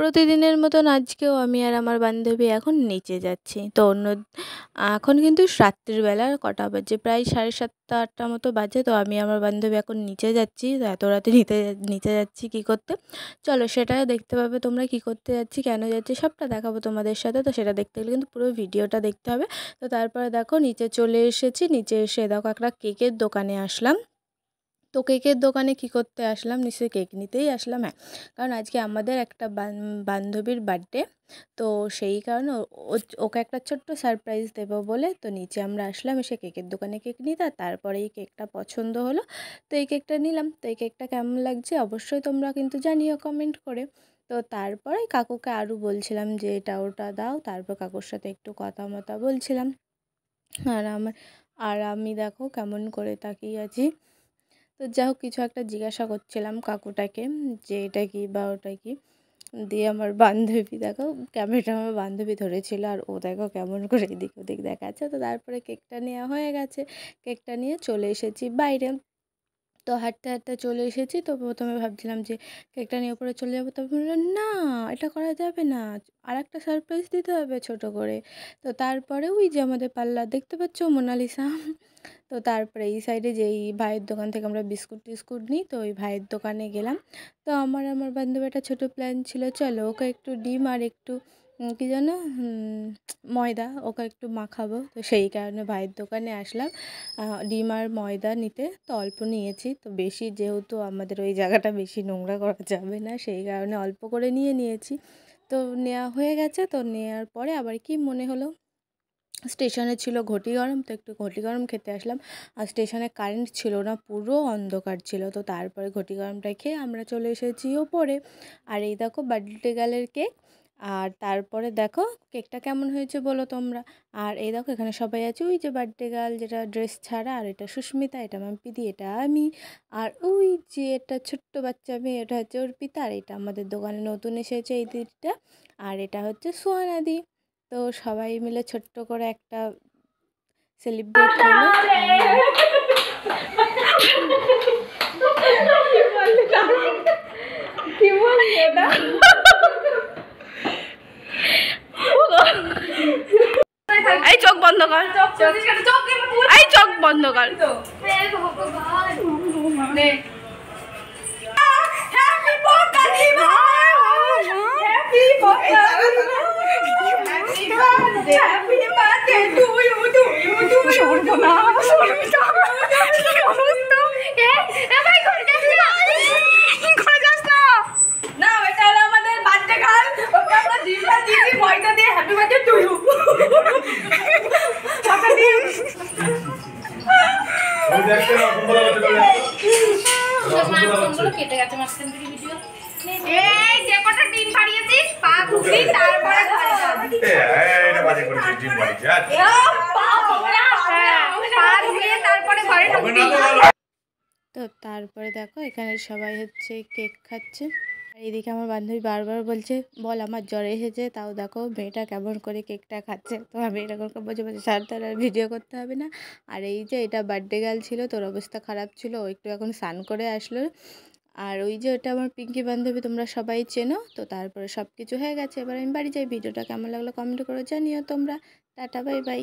প্রতিদিনের মতন আজকেও আমি আর আমার বান্ধবী এখন নিচে যাচ্ছি। তো এখন কিন্তু রাত্রিবেলা কটা বাজে, প্রায় 7:30-8টা মতো বাজে। তো আমি আমার বান্ধবী এখন নিচে যাচ্ছি। তো এত রাতে নিচে যাচ্ছি কী করতে, চলো সেটাও দেখতে পাবে তোমরা। কী করতে যাচ্ছি, কেন যাচ্ছি, সবটা দেখাবো তোমাদের সাথে। তো সেটা দেখতে গেলে কিন্তু পুরো ভিডিওটা দেখতে হবে। তো তারপরে দেখো নিচে চলে এসেছি। নিচে এসে দেখো একটা কেকের দোকানে আসলাম। তো কেকের দোকানে কী করতে আসলাম, নিশ্চয়ই কেক নিতেই আসলাম। হ্যাঁ, কারণ আজকে আমাদের একটা বান্ধবীর বার্থডে। তো সেই কারণে ওকে একটা ছোট্ট সারপ্রাইজ দেবো বলে তো নিচে আমরা আসলাম, এসে কেকের দোকানে কেক নিতে। আর তারপরে এই কেকটা পছন্দ হলো, তো এই কেকটা নিলাম। তো এই কেকটা কেমন লাগছে অবশ্যই তোমরা কিন্তু জানিও কমেন্ট করে। তো তারপরে কাকুকে আরও বলছিলাম যে এটা ওটা দাও, তারপর কাকুর সাথে একটু কথা মতা বলছিলাম। আর আমি দেখো কেমন করে তাকিয়ে আছি। তো যাই হোক, কিছু একটা জিজ্ঞাসা করছিলাম কাকুটাকে যে এটা কি বা ওটা কি। দিয়ে আমার বান্ধবী দেখো, ক্যামেরাটা আমার বান্ধবী ধরেছিল, আর ও দেখো কেমন করে এদিক ওদিক দেখাচ্ছে। তো তারপরে কেকটা নেওয়া হয়ে গেছে, কেকটা নিয়ে চলে এসেছি বাইরে। তো হাঁটতে হাঁটতে চলে এসেছি। তো প্রথমে ভাবছিলাম যে কেকটা নিয়ে উপরে চলে যাবো, তবে বললাম না, এটা করা যাবে না, আর একটা সারপ্রাইজ দিতে হবে ছোট করে। তো তারপরে ওই যে আমাদের পার্লার দেখতে পাচ্ছ, মোনালিসা। তো তারপরে এই সাইডে যেই ভাইয়ের দোকান থেকে আমরা বিস্কুট টিস্কুট নিই, তো ওই ভাইয়ের দোকানে গেলাম। তো আমার বান্ধবী একটা ছোটো প্ল্যান ছিল, চলো ওকে একটু ডিম আর একটু কী যেন ময়দা ওকে একটু মাখাবো। তো সেই কারণে ভাইয়ের দোকানে আসলাম ডিম আর ময়দা নিতে। তো অল্প নিয়েছি, তো বেশি যেহেতু আমাদের ওই জায়গাটা বেশি নোংরা করা যাবে না, সেই কারণে অল্প করে নিয়েছি। তো নেওয়া হয়ে গেছে। তো নেওয়ার পরে আবার কি মনে হলো, স্টেশনে ছিল ঘটি গরম, তো একটু ঘটি গরম খেতে আসলাম। আর স্টেশনে কারেন্ট ছিল না, পুরো অন্ধকার ছিল। তো তারপরে ঘটি গরমটা খেয়ে আমরা চলে এসেছি ওপরে। আর এই দেখো বার্থডে গার্লের কেক। আর তারপরে দেখো কেকটা কেমন হয়েছে বলো তোমরা। আর এই দেখো এখানে সবাই আছে, ওই যে বার্থডে গার্ল যেটা ড্রেস ছাড়া, আর এটা সুস্মিতা, এটা মাম্পিদি, এটা আমি। আর ওই যে এটা ছোট্ট বাচ্চা মেয়ে, এটা হচ্ছে অর্পিতা। আর এটা আমাদের দোকানে নতুন এসেছে এই দিদিটা, আর এটা হচ্ছে সোহানাদি। তো সবাই মিলে ছোট্ট করে একটা সেলিব্রেট হলো। এই চোখ বন্ধ কর, এই চোখ বন্ধ কর। কেটে গেছে মাঝখান থেকে ভিডিও। এই যে কটা ডিম পাড়িয়েছিস, পা ধুবি তারপরে ঘরে যাবি। এটা বাজে করেছিস, ডিম পাড়িয়েছিস। পা ধুয়ে তারপরে ঘরে ঢুকবি। তো তারপরে দেখো এখানে সবাই হচ্ছে কেক খাচ্ছে। আর এইদিকে আমার বান্ধবী বারবার বলছে বল আমার জ্বর এসেছে, তাও দেখো মেয়েটা কেমন করে কেকটা খাচ্ছে। তো আমি এরকম বলছি স্যার তার আর ভিডিও করতে হবে না। আর এই যে এটা বার্থডে গার্ল ছিল, তোর অবস্থা খারাপ ছিল, ও একটু এখন স্নান করে আসলো। আর ওই যে ওটা আমার পিঙ্কি বান্ধবী, তোমরা সবাই চেনো। তো তারপরে সব কিছু হয়ে গেছে, এবার আমি বাড়ি যাই। ভিডিওটা কেমন লাগলো কমেন্ট করে জানিও তোমরা। Tata, bye bye.